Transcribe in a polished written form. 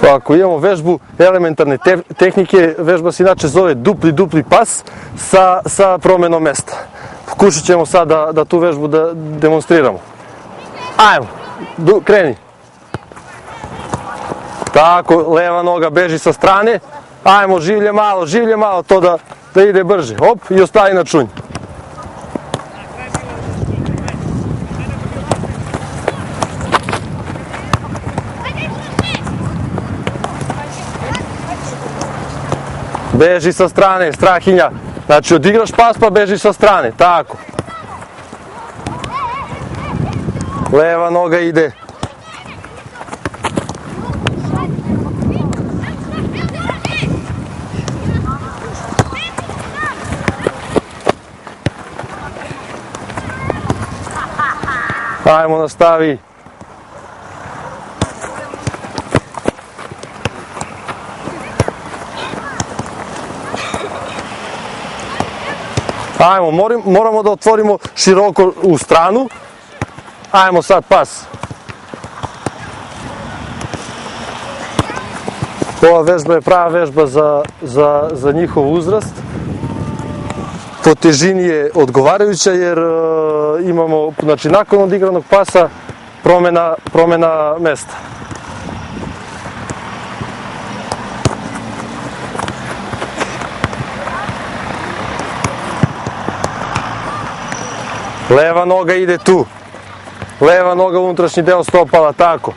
Ako imamo vežbu elementarne tehnike, vežba se inače zove dupli pas sa promenom mesta. Pokušat ćemo sad da tu vežbu demonstriramo. Ajmo, kreni. Tako, leva noga beži sa strane. Ajmo, življe malo, to da ide brže. Hop, i ostavi na čunj. Beži sa strane, strahinja. Znači, odigraš pas pa beži sa strane, tako. Leva noga ide. Ajmo, nastavi. Ajmo, moramo da otvorimo široko u stranu. Ajmo sad pas. Ova vežba je prava vežba za njihov uzrast. Po težini je odgovarajuća jer imamo, znači nakon odigranog pasa, promena mesta. Leva noga ide tu. Leva noga u unutrašnji deo stopala, tako.